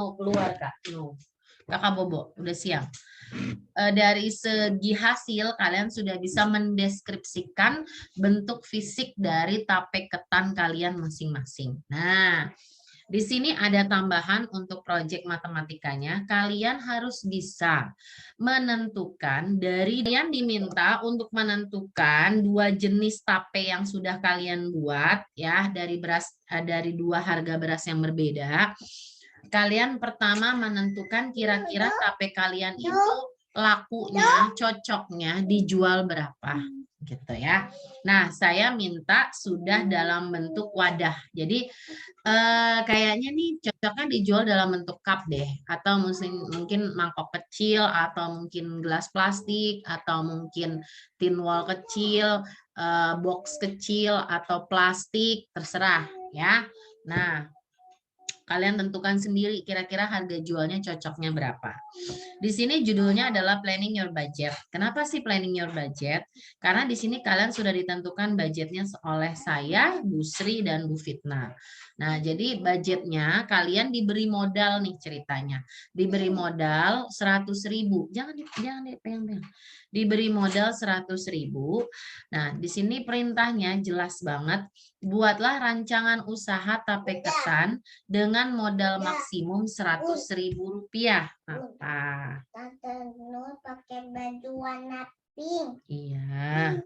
mau keluar Kak? No. Kakak Bobo, udah siang. Dari segi hasil, kalian sudah bisa mendeskripsikan bentuk fisik dari tape ketan kalian masing-masing. Nah, di sini ada tambahan untuk proyek matematikanya. Kalian harus bisa menentukan kalian diminta untuk menentukan dua jenis tape yang sudah kalian buat ya dari dua harga beras yang berbeda. Kalian pertama menentukan kira-kira tape kalian itu lakunya, cocoknya dijual berapa gitu ya. Nah, saya minta sudah dalam bentuk wadah. Jadi kayaknya nih cocoknya dijual dalam bentuk cup deh, atau mungkin mangkok kecil, atau mungkin gelas plastik, atau mungkin tin wall kecil, box kecil, atau plastik, terserah ya. Nah, kalian tentukan sendiri kira-kira harga jualnya cocoknya berapa. Di sini judulnya adalah planning your budget. Kenapa sih planning your budget? Karena di sini kalian sudah ditentukan budgetnya oleh saya, Bu Sri, dan Bu Fitna. Nah, jadi budgetnya kalian diberi modal nih ceritanya. Diberi modal 100.000. Jangan dipegang-pegang. Diberi modal 100.000. Nah, di sini perintahnya jelas banget. Buatlah rancangan usaha tape ketan dengan modal maksimum 100.000 rupiah. Apa? Tante Nur pakai baju warna pink. Iya.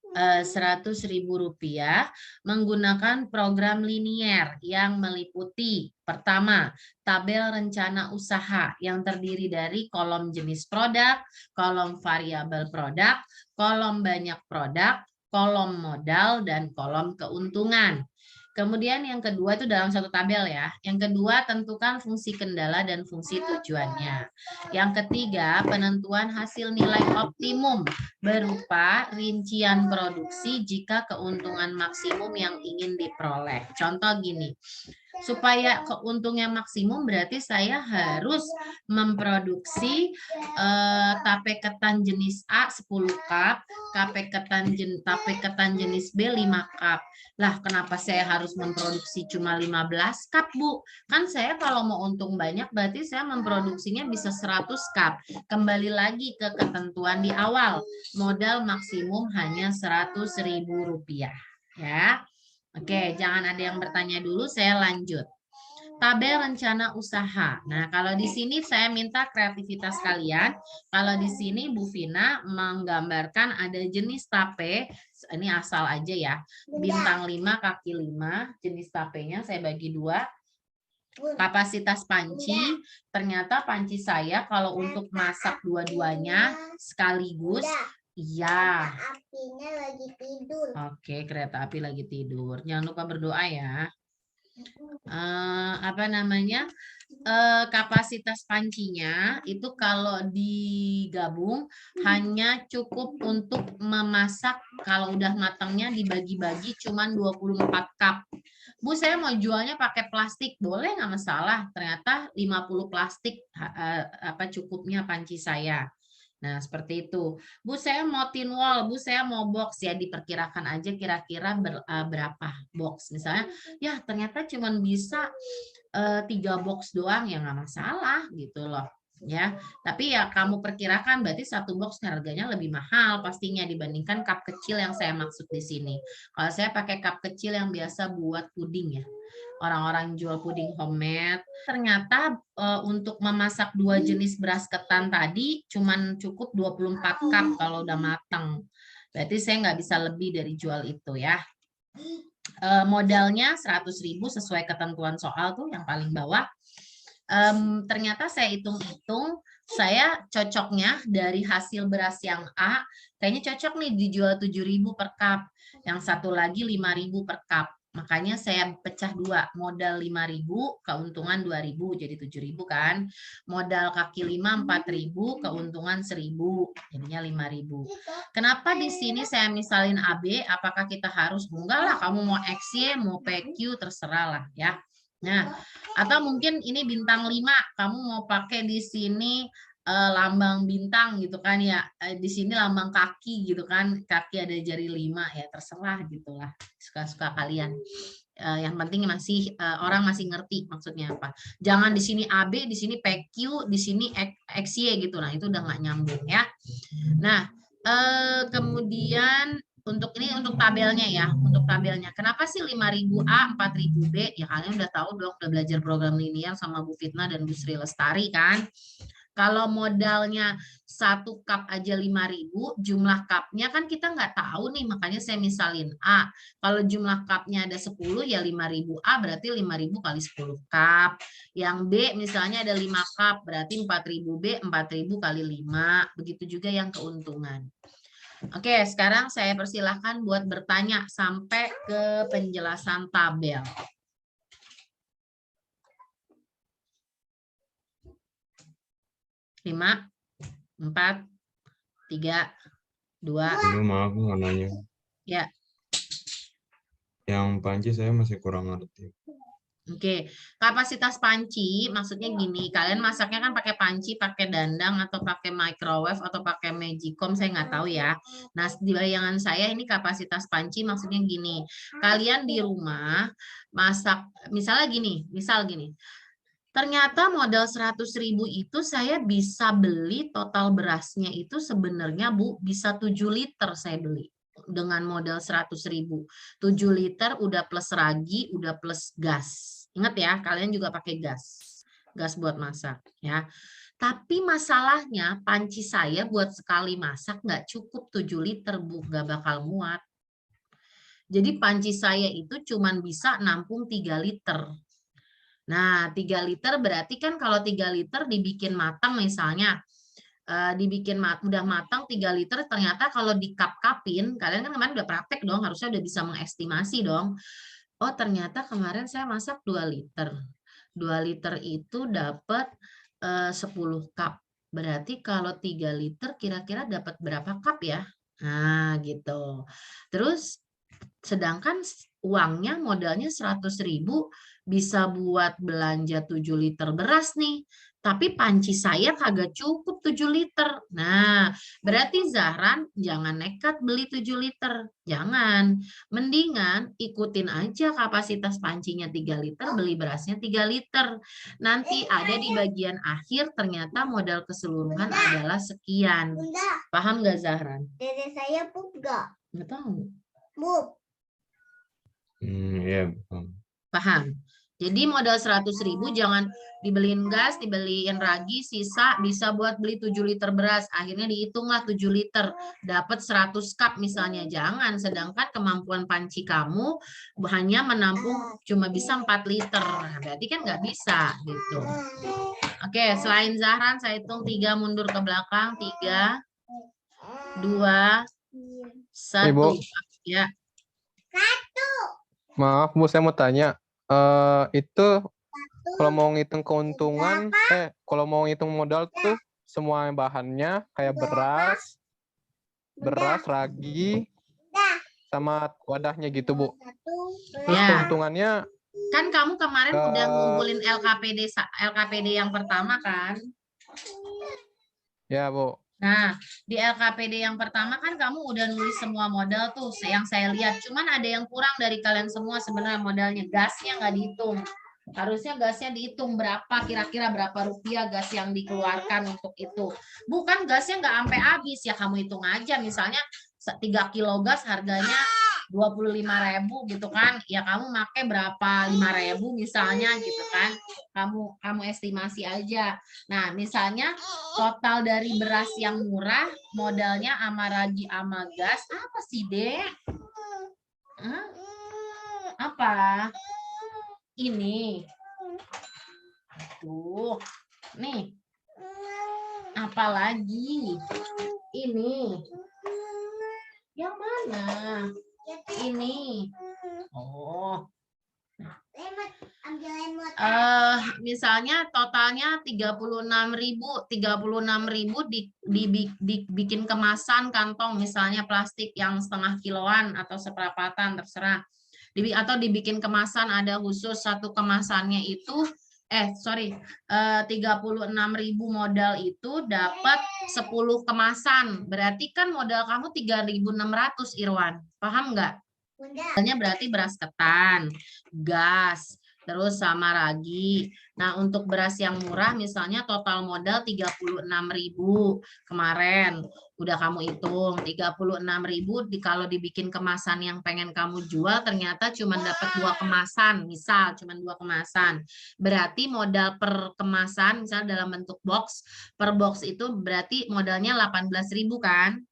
100.000 rupiah menggunakan program linier yang meliputi pertama, tabel rencana usaha yang terdiri dari kolom jenis produk, kolom variabel produk, kolom banyak produk, kolom modal, dan kolom keuntungan. Kemudian yang kedua itu dalam satu tabel ya. Yang kedua tentukan fungsi kendala dan fungsi tujuannya. Yang ketiga penentuan hasil nilai optimum berupa rincian produksi jika keuntungan maksimum yang ingin diperoleh. Contoh gini, supaya keuntungannya maksimum berarti saya harus memproduksi tape ketan jenis A 10 cup, tape ketan jenis B 5 cup. Lah, kenapa saya harus memproduksi cuma 15 cup, Bu? Kan saya kalau mau untung banyak berarti saya memproduksinya bisa 100 cup. Kembali lagi ke ketentuan di awal. Modal maksimum hanya 100.000 rupiah. Ya. Oke, jangan ada yang bertanya dulu, saya lanjut. Tabel rencana usaha. Nah, kalau di sini saya minta kreativitas kalian. Kalau di sini Bu Vina menggambarkan ada jenis tape, ini asal aja ya. Bintang 5, kaki 5, jenis tapenya saya bagi dua. Kapasitas panci, ternyata panci saya kalau untuk masak dua-duanya sekaligus, iya. Apinya lagi tidur. Oke, kereta api lagi tidur. Jangan lupa berdoa ya. Kapasitas pancinya itu kalau digabung hanya cukup untuk memasak, kalau udah matangnya dibagi-bagi cuman 24 cup. Bu, saya mau jualnya pakai plastik, boleh nggak masalah. Ternyata 50 plastik cukupnya panci saya. Nah, seperti itu. Bu, saya mau tin wall, Bu, saya mau box, ya diperkirakan aja kira-kira berapa box. Misalnya, ya ternyata cuma bisa 3 box doang, ya nggak masalah gitu loh. Ya, tapi ya kamu perkirakan berarti satu box harganya lebih mahal pastinya dibandingkan cup kecil yang saya maksud di sini. Kalau saya pakai cup kecil yang biasa buat puding ya. Orang-orang jual puding homemade. Ternyata untuk memasak dua jenis beras ketan tadi cuman cukup 24 cup kalau udah matang. Berarti saya nggak bisa lebih dari jual itu ya. Modalnya 100.000 sesuai ketentuan soal tuh yang paling bawah. Ternyata saya hitung-hitung, saya cocoknya dari hasil beras yang A, kayaknya cocok nih dijual 7.000 per cup. Yang satu lagi 5.000 per cup. Makanya saya pecah dua, modal 5.000, keuntungan 2.000, jadi 7.000 kan. Modal kaki 5, 4.000, keuntungan 1.000, jadinya 5.000. Kenapa di sini saya misalin AB, apakah kita harus, enggak lah, kamu mau XY, mau PQ, terserah lah ya. Nah, atau mungkin ini bintang 5, kamu mau pakai di sini lambang bintang gitu kan ya, di sini lambang kaki gitu kan, kaki ada jari 5 ya terserah gitulah, suka-suka kalian. Yang penting masih orang masih ngerti maksudnya apa. Jangan di sini AB, di sini PQ, di sini XY gitu. Nah, itu udah nggak nyambung ya. Nah, kemudian untuk ini untuk tabelnya ya, untuk tabelnya. Kenapa sih 5.000A, 4.000B? Ya kalian udah tahu dong, udah belajar program linear sama Bu Fitna dan Bu Sri Lestari kan. Kalau modalnya 1 cup aja 5.000, jumlah cupnya kan kita nggak tahu nih, makanya saya misalin A. Kalau jumlah cupnya ada 10, ya 5.000A berarti 5.000 kali 10 cup. Yang B misalnya ada 5 cup, berarti 4.000B, 4.000 kali 5. Begitu juga yang keuntungan. Oke, sekarang saya persilahkan buat bertanya sampai ke penjelasan tabel. 5, 4, 3, 2. Dulu maaf nggak nanya. Ya. Yang panci saya masih kurang ngerti. Oke, kapasitas panci maksudnya gini, kalian masaknya kan pakai panci, pakai dandang, atau pakai microwave, atau pakai magicom, saya nggak tahu ya. Nah, di bayangan saya ini kapasitas panci maksudnya gini, kalian di rumah masak, misalnya gini, ternyata modal 100.000 itu saya bisa beli total berasnya itu sebenarnya Bu, bisa 7 liter saya beli. Dengan modal 100.000. 7 liter udah plus ragi, udah plus gas. Ingat ya, kalian juga pakai gas. Gas buat masak ya. Tapi masalahnya panci saya buat sekali masak nggak cukup 7 liter Bu, nggak bakal muat. Jadi panci saya itu cuman bisa nampung 3 liter. Nah, 3 liter berarti kan kalau 3 liter dibikin matang misalnya, udah matang 3 liter, ternyata kalau di cup-cupin, kalian kan kemarin udah praktek dong, harusnya udah bisa mengestimasi dong. Oh, ternyata kemarin saya masak 2 liter. 2 liter itu dapat 10 cup. Berarti kalau 3 liter kira-kira dapat berapa cup ya? Nah, gitu. Terus sedangkan uangnya modalnya 100.000 bisa buat belanja 7 liter beras nih. Tapi panci saya kagak cukup 7 liter. Nah, berarti Zahran jangan nekat beli 7 liter. Jangan. Mendingan ikutin aja kapasitas pancinya 3 liter, beli berasnya 3 liter. Nanti ada di bagian akhir ternyata modal keseluruhan adalah sekian. Paham nggak Zahran? Dede saya pup gak? Nggak tahu. Pup. Iya, Paham. Jadi modal 100.000 jangan dibeliin gas, dibeliin ragi, sisa bisa buat beli 7 liter beras. Akhirnya dihitunglah 7 liter, dapat 100 cup misalnya. Jangan, sedangkan kemampuan panci kamu hanya menampung cuma bisa 4 liter. Nah, berarti kan nggak bisa gitu. Oke, selain Zahran saya hitung 3 mundur ke belakang, 3, 2, 1. Ibu. Ya. Maaf Bu, saya mau tanya. Itu kalau mau ngitung keuntungan, kalau mau ngitung modal tuh semua bahannya kayak beras, ragi, sama wadahnya gitu Bu. Terus Ya. keuntungannya Kan kamu kemarin udah ngumpulin LKPD yang pertama kan? ya Bu. Nah, di LKPD yang pertama kan kamu udah nulis semua modal tuh yang saya lihat. Cuman ada yang kurang dari kalian semua sebenarnya modalnya. Gasnya nggak dihitung. Harusnya gasnya dihitung berapa, kira-kira berapa rupiah gas yang dikeluarkan untuk itu. Bukan gasnya nggak sampai habis, ya kamu hitung aja. Misalnya 3 kilo gas harganya 25.000 gitu kan, ya kamu pakai berapa, 5.000 misalnya gitu kan, kamu estimasi aja. Nah misalnya total dari beras yang murah modalnya sama ragi sama gas apa sih Dek? Apa ini tuh nih, apalagi ini yang mana? Ini. Oh. Misalnya totalnya 36.000 dibikin kemasan kantong misalnya plastik yang setengah kiloan atau seperempatan terserah. Atau dibikin kemasan ada khusus satu kemasannya itu 36.000 modal itu dapat 10 kemasan. Berarti kan modal kamu 3.600 Irwan. Paham nggak? Modalnya berarti beras ketan, gas, terus sama ragi. Nah, untuk beras yang murah misalnya total modal 36.000 kemarin. Udah kamu hitung 36.000 kalau dibikin kemasan yang pengen kamu jual ternyata cuma dapat 2 kemasan, misal cuma 2 kemasan. Berarti modal per kemasan misal dalam bentuk box, per box itu berarti modalnya 18.000 kan?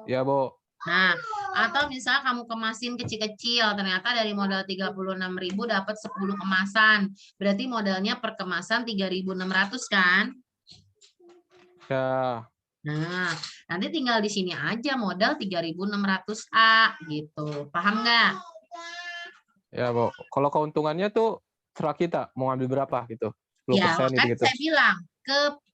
Ya, Bu. Nah, atau misal kamu kemasin kecil-kecil, ternyata dari modal 36.000 dapat 10 kemasan. Berarti modalnya per kemasan 3.600 kan? Ya. Nah, nanti tinggal di sini aja modal 3.600A gitu. Paham nggak? Ya, Bu. Kalau keuntungannya tuh serah kita mau ngambil berapa gitu. 10% Ya, kan gitu. saya bilang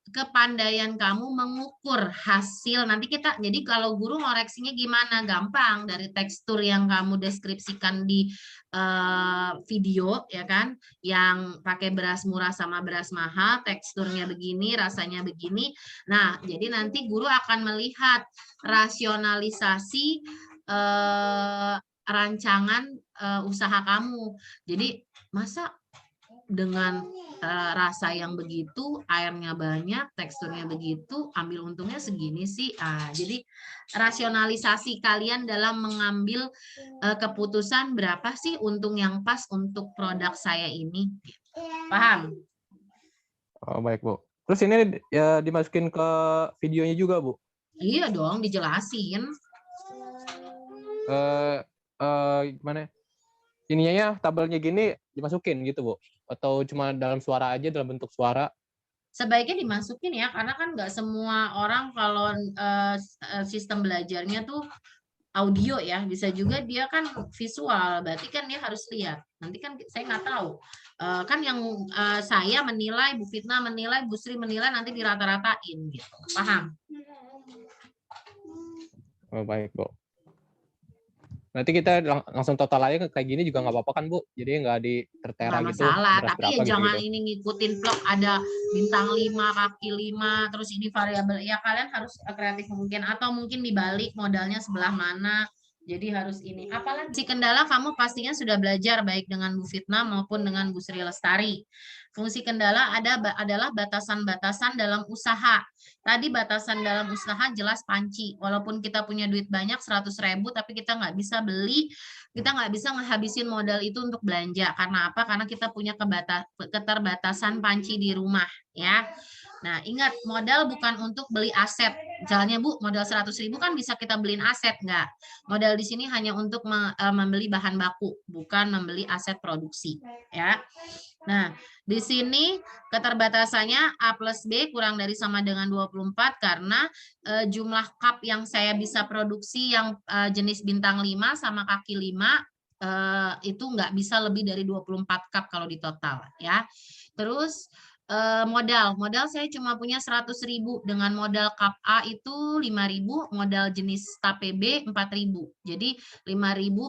kepandaian kamu mengukur hasil. Nanti kita, jadi kalau guru ngoreksinya gimana? Gampang, dari tekstur yang kamu deskripsikan di video, ya kan? Yang pakai beras murah sama beras mahal, teksturnya begini, rasanya begini. Nah, jadi nanti guru akan melihat rasionalisasi rancangan usaha kamu. Jadi, masa dengan rasa yang begitu, airnya banyak, teksturnya begitu, ambil untungnya segini sih. Jadi rasionalisasi kalian dalam mengambil keputusan berapa sih untung yang pas untuk produk saya ini. Paham? Oh, baik, Bu. Terus ini ya dimasukin ke videonya juga, Bu? Iya dong, dijelasin. Gimana? Ininya ya, tabelnya gini dimasukin gitu, Bu? Atau cuma dalam suara aja, dalam bentuk suara? Sebaiknya dimasukin ya, karena kan nggak semua orang kalau sistem belajarnya tuh audio ya, bisa juga dia kan visual, berarti kan dia harus lihat. Nanti kan saya nggak tahu. Kan yang saya menilai, Bu Fitna menilai, Bu Sri menilai, nanti dirata-ratain gitu. Paham? Oh, baik, Bu. Nanti kita langsung total aja kayak gini juga nggak apa-apa kan, Bu? Jadi nggak tertera Nggak gitu. masalah, beras tapi berapa ya jangan gitu. ini ngikutin vlog ada bintang 5, kaki 5, terus ini variabel. Ya kalian harus kreatif mungkin, atau mungkin dibalik modalnya sebelah mana. Jadi harus ini. Apalagi si kendala kamu pastinya sudah belajar baik dengan Bu Fitna maupun dengan Bu Sri Lestari. Fungsi kendala adalah batasan-batasan dalam usaha. Tadi batasan dalam usaha jelas panci. Walaupun kita punya duit banyak 100.000, tapi kita nggak bisa beli, kita nggak bisa ngehabisin modal itu untuk belanja. Karena apa? Karena kita punya keterbatasan panci di rumah, ya. Nah, ingat, modal bukan untuk beli aset. Misalnya, Bu, modal 100.000 kan bisa kita beliin aset, nggak? Modal di sini hanya untuk membeli bahan baku, bukan membeli aset produksi, ya. Nah, di sini keterbatasannya A plus B kurang dari sama dengan 24 karena jumlah cup yang saya bisa produksi yang jenis bintang 5 sama kaki 5 itu nggak bisa lebih dari 24 cup kalau di total, ya. Terus modal saya cuma punya 100.000, dengan modal cup A itu 5.000, modal jenis tape B 4.000. Jadi 5.000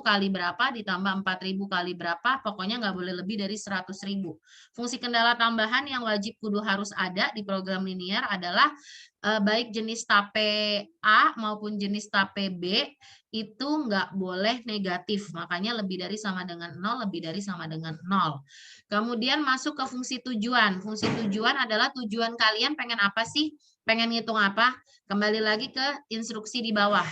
kali berapa ditambah 4.000 kali berapa, pokoknya nggak boleh lebih dari 100.000. Fungsi kendala tambahan yang wajib kudu harus ada di program linear adalah baik jenis tape A maupun jenis tape B itu nggak boleh negatif, makanya lebih dari sama dengan 0, lebih dari sama dengan 0. Kemudian masuk ke fungsi tujuan. Fungsi tujuan adalah tujuan kalian pengen apa sih? Pengen ngitung apa? Kembali lagi ke instruksi di bawah.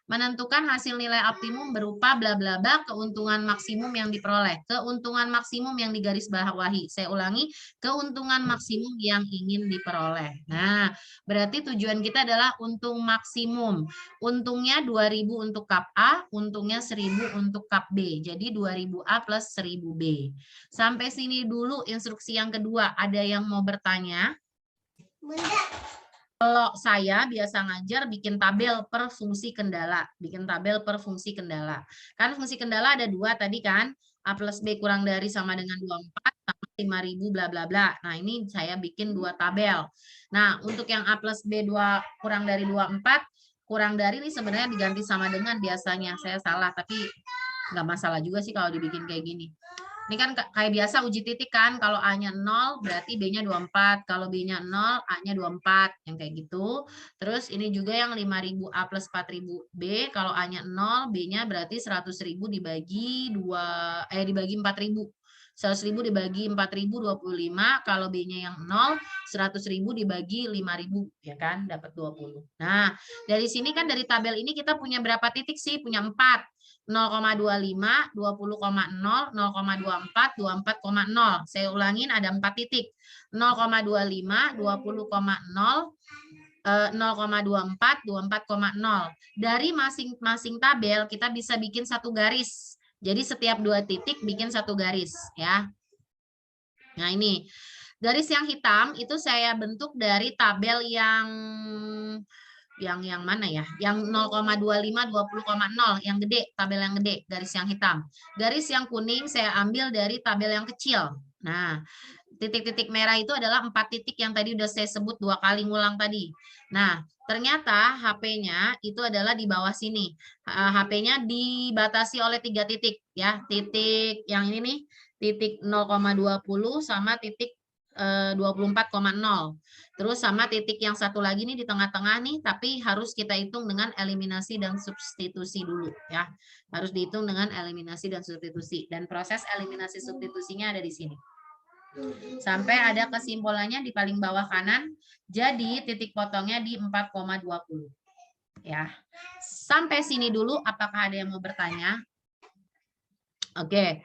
Menentukan hasil nilai optimum berupa bla bla bla, keuntungan maksimum yang diperoleh. Keuntungan maksimum yang digarisbawahi. Saya ulangi, keuntungan maksimum yang ingin diperoleh. Nah, berarti tujuan kita adalah untung maksimum. Untungnya 2.000 untuk cup A, untungnya 1.000 untuk cup B. Jadi 2.000A plus 1.000B. Sampai sini dulu instruksi yang kedua. Ada yang mau bertanya? Bunda. Kalau saya biasa ngajar bikin tabel per fungsi kendala. Bikin tabel per fungsi kendala. Kan fungsi kendala ada 2 tadi kan. A plus B kurang dari sama dengan 24 sama 5.000 bla bla bla. Nah, ini saya bikin 2 tabel. Nah, untuk yang A plus B 2 kurang dari 24, kurang dari ini sebenarnya diganti sama dengan biasanya. Saya salah, tapi nggak masalah juga sih kalau dibikin kayak gini. Ini kan kayak biasa uji titik kan, kalau A-nya 0 berarti B-nya 24, kalau B-nya 0 A-nya 24, yang kayak gitu. Terus ini juga yang 5.000 A plus 4.000 B, kalau A-nya 0, B-nya berarti 100.000 dibagi 4.000. 100.000 dibagi 4.000 25, kalau B-nya yang 0, 100.000 dibagi 5.000, ya kan, dapat 20. Nah, dari sini kan dari tabel ini kita punya berapa titik sih? Punya 4. 0,25, 20,0, 0,24, 24,0. Saya ulangin ada 4 titik. 0,25, 20,0, 0,24, 24,0. Dari masing-masing tabel kita bisa bikin satu garis. Jadi setiap 2 titik bikin satu garis ya. Nah ini garis yang hitam itu saya bentuk dari tabel yang mana ya? Yang 0,25, 20,0 yang gede, tabel yang gede, garis yang hitam. Garis yang kuning saya ambil dari tabel yang kecil. Nah, titik-titik merah itu adalah 4 titik yang tadi udah saya sebut 2 kali ngulang tadi. Nah, ternyata HP-nya itu adalah di bawah sini. HP-nya dibatasi oleh 3 titik ya. Titik yang ini nih, titik 0,20 sama titik 24,0. Terus sama titik yang satu lagi nih di tengah-tengah nih, tapi harus kita hitung dengan eliminasi dan substitusi dulu ya. Harus dihitung dengan eliminasi dan substitusi. Dan proses eliminasi substitusinya ada di sini. Sampai ada kesimpulannya di paling bawah kanan. Jadi titik potongnya di 4,20. Ya. Sampai sini dulu, apakah ada yang mau bertanya? Oke.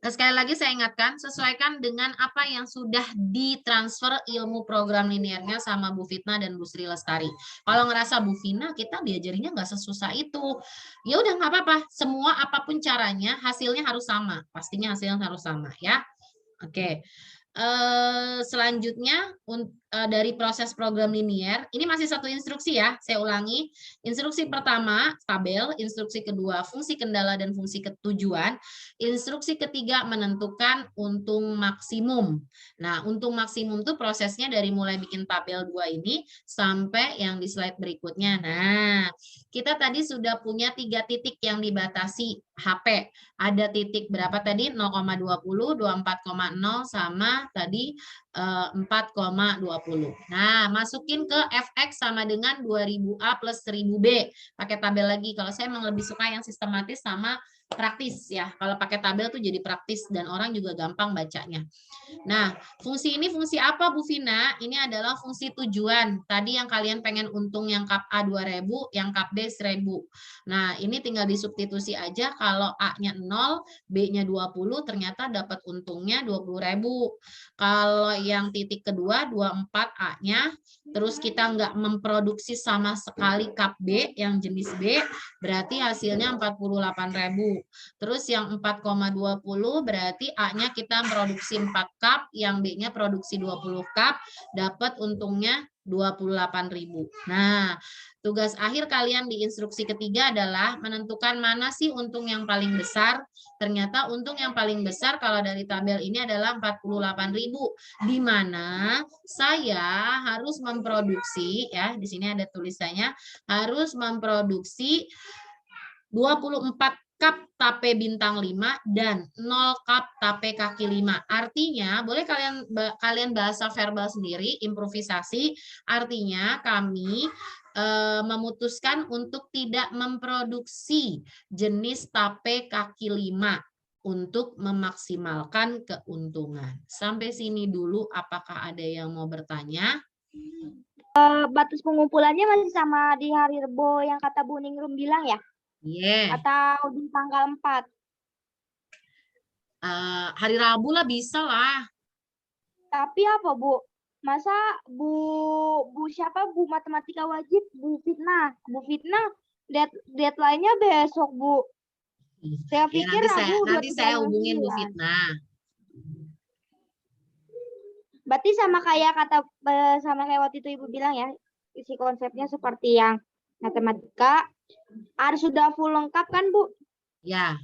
Sekali lagi saya ingatkan, sesuaikan dengan apa yang sudah ditransfer ilmu program linearnya sama Bu Fitna dan Bu Sri Lestari. Kalau ngerasa Bu Fina kita diajarinya nggak sesusah itu, ya udah nggak apa-apa. Semua apapun caranya, hasilnya harus sama. Pastinya hasilnya harus sama ya. Oke. Selanjutnya dari proses program linear, ini masih satu instruksi ya, saya ulangi. Instruksi pertama, tabel. Instruksi kedua, fungsi kendala dan fungsi ketujuan. Instruksi ketiga, menentukan untung maksimum. Nah, untung maksimum itu prosesnya dari mulai bikin tabel 2 ini sampai yang di slide berikutnya. Nah, kita tadi sudah punya 3 titik yang dibatasi HP. Ada titik berapa tadi? 0,20, 24,0, sama tadi 4,20. Nah, masukin ke FX sama dengan 2000A plus 1000B. Pakai tabel lagi. Kalau saya memang lebih suka yang sistematis sama praktis ya. Kalau pakai tabel tuh jadi praktis dan orang juga gampang bacanya. Nah, fungsi ini fungsi apa Bu Vina? Ini adalah fungsi tujuan. Tadi yang kalian pengen untung yang kap A 2.000, yang kap B 1.000. Nah, ini tinggal disubstitusi aja. Kalau A-nya 0, B-nya 20, ternyata dapat untungnya 20.000. Kalau yang titik kedua, 24 A-nya, terus kita nggak memproduksi sama sekali kap B yang jenis B, berarti hasilnya 48.000. Terus yang 4,20 berarti A-nya kita produksi 4 cup, yang B-nya produksi 20 cup, dapat untungnya 28.000. Nah, tugas akhir kalian di instruksi ketiga adalah menentukan mana sih untung yang paling besar. Ternyata untung yang paling besar kalau dari tabel ini adalah 48.000, di mana saya harus memproduksi ya, di sini ada tulisannya, harus memproduksi 24 cup tape bintang 5 dan 0 cup tape kaki 5. Artinya, boleh kalian bahasa verbal sendiri, improvisasi. Artinya kami memutuskan untuk tidak memproduksi jenis tape kaki 5 untuk memaksimalkan keuntungan. Sampai sini dulu, apakah ada yang mau bertanya? Batas pengumpulannya masih sama di hari Rebo yang kata Bu Ningrum bilang ya? Iya. Atau di tanggal 4? Hari Rabu lah bisa lah. Tapi apa Bu? Masa Bu siapa Bu matematika wajib? Bu Fitna deadline-nya besok Bu. Saya pikir nanti saya hubungin Bu Fitna. Berarti sama kayak waktu itu Ibu bilang ya, isi konsepnya seperti yang matematika harus sudah full lengkap kan Bu? Ya,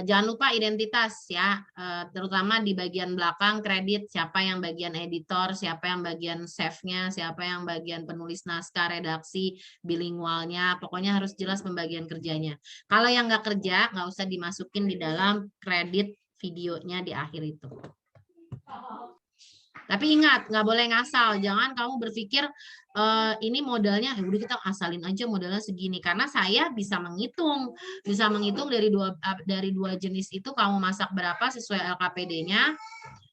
Jangan lupa identitas ya, terutama di bagian belakang kredit, siapa yang bagian editor, siapa yang bagian save-nya, siapa yang bagian penulis naskah, redaksi, bilingualnya, pokoknya harus jelas pembagian kerjanya. Kalau yang nggak kerja, nggak usah dimasukin di dalam kredit videonya di akhir itu. Tapi ingat, nggak boleh ngasal. Jangan kamu berpikir ini modalnya, udah kita asalin aja modalnya segini. Karena saya bisa menghitung dari dua jenis itu kamu masak berapa sesuai LKPD-nya.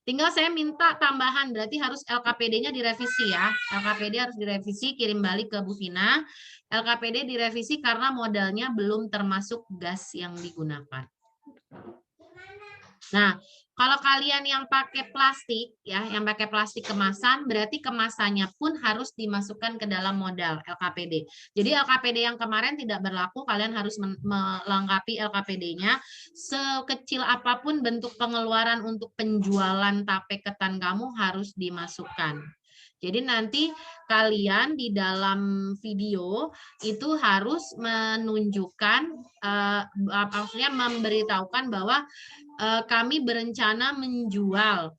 Tinggal saya minta tambahan, berarti harus LKPD-nya direvisi ya. LKPD harus direvisi, kirim balik ke Bu Vina. LKPD direvisi karena modalnya belum termasuk gas yang digunakan. Nah, kalau kalian yang pakai plastik ya, yang pakai plastik kemasan, berarti kemasannya pun harus dimasukkan ke dalam modal LKPD. Jadi LKPD yang kemarin tidak berlaku, kalian harus melengkapi LKPD-nya. Sekecil apapun bentuk pengeluaran untuk penjualan tape ketan kamu harus dimasukkan. Jadi nanti kalian di dalam video itu harus menunjukkan, maksudnya memberitahukan bahwa kami berencana menjual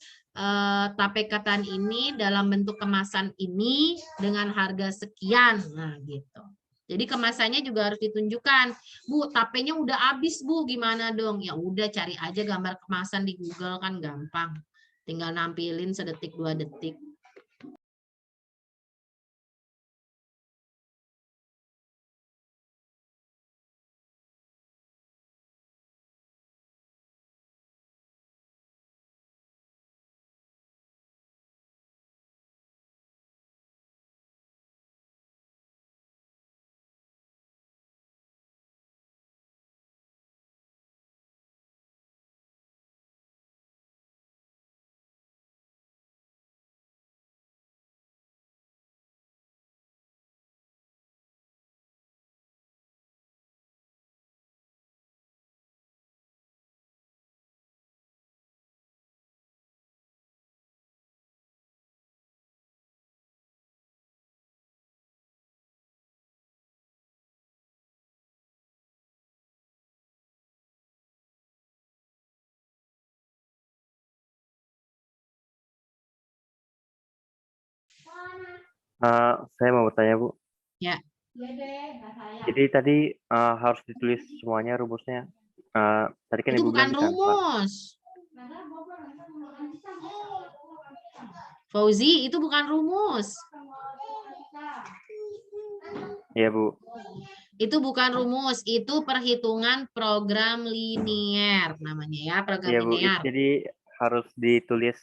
tape ketan ini dalam bentuk kemasan ini dengan harga sekian. Nah, gitu. Jadi kemasannya juga harus ditunjukkan. Bu, tapenya udah habis, Bu. Gimana dong? Ya udah cari aja gambar kemasan di Google kan gampang. Tinggal nampilin sedetik 2 detik. Saya mau bertanya, Bu. Ya. Jadi tadi harus ditulis semuanya rumusnya. Tadi kan Itu Ibu bukan bilang di Canva. rumus. Fauzi, itu bukan rumus. Iya, Bu. Itu bukan rumus, itu perhitungan program linier namanya ya, program Iya, Bu. linier. Jadi harus ditulis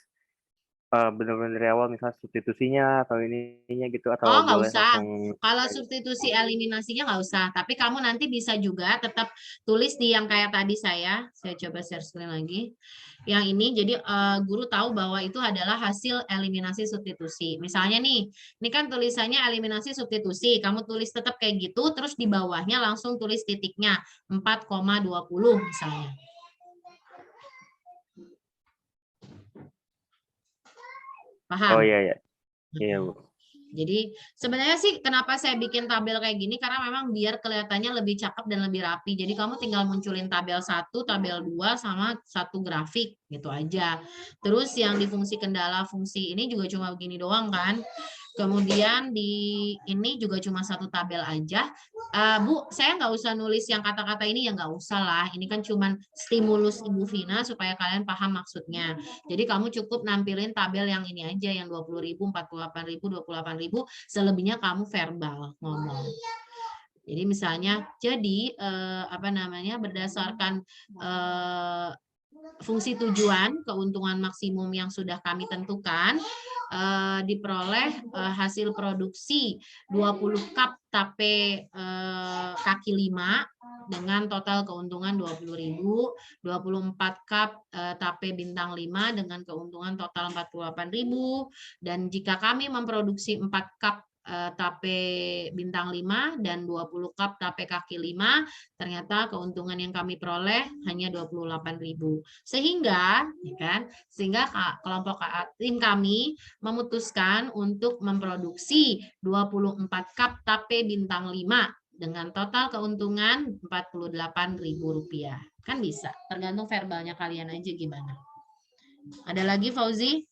benar-benar dari awal, misalnya substitusinya atau ininya gitu, atau Oh, nggak boleh usah. langsung. Kalau substitusi eliminasinya nggak usah. Tapi kamu nanti bisa juga tetap tulis di yang kayak tadi saya coba share screen lagi. Yang ini, jadi guru tahu bahwa itu adalah hasil eliminasi substitusi. Misalnya nih, ini kan tulisannya eliminasi substitusi. Kamu tulis tetap kayak gitu, terus di bawahnya langsung tulis titiknya 4,20 misalnya. Paham? Oh iya, iya. Iya, Bu. Jadi sebenarnya sih kenapa saya bikin tabel kayak gini, karena memang biar kelihatannya lebih cakep dan lebih rapi. Jadi kamu tinggal munculin tabel 1, tabel 2 sama satu grafik gitu aja. Terus yang di fungsi kendala fungsi ini juga cuma begini doang kan. Kemudian di ini juga cuma satu tabel aja. Bu, saya nggak usah nulis yang kata-kata ini, ya nggak usah lah. Ini kan cuma stimulus Ibu Vina supaya kalian paham maksudnya. Jadi kamu cukup nampilin tabel yang ini aja, yang 20.000, 48.000, 28.000, selebihnya kamu verbal ngomong. Jadi misalnya, berdasarkan fungsi tujuan, keuntungan maksimum yang sudah kami tentukan, diperoleh hasil produksi 20 cup tape kaki 5 dengan total keuntungan 20.000, 24 cup tape bintang 5 dengan keuntungan total 48.000, dan jika kami memproduksi 4 cup tape bintang 5 dan 20 cup tape kaki 5, ternyata keuntungan yang kami peroleh hanya 28.000. Sehingga kelompok tim kami memutuskan untuk memproduksi 24 cup tape bintang 5 dengan total keuntungan Rp48.000. Kan bisa, tergantung verbalnya kalian aja gimana. Ada lagi Fauzi?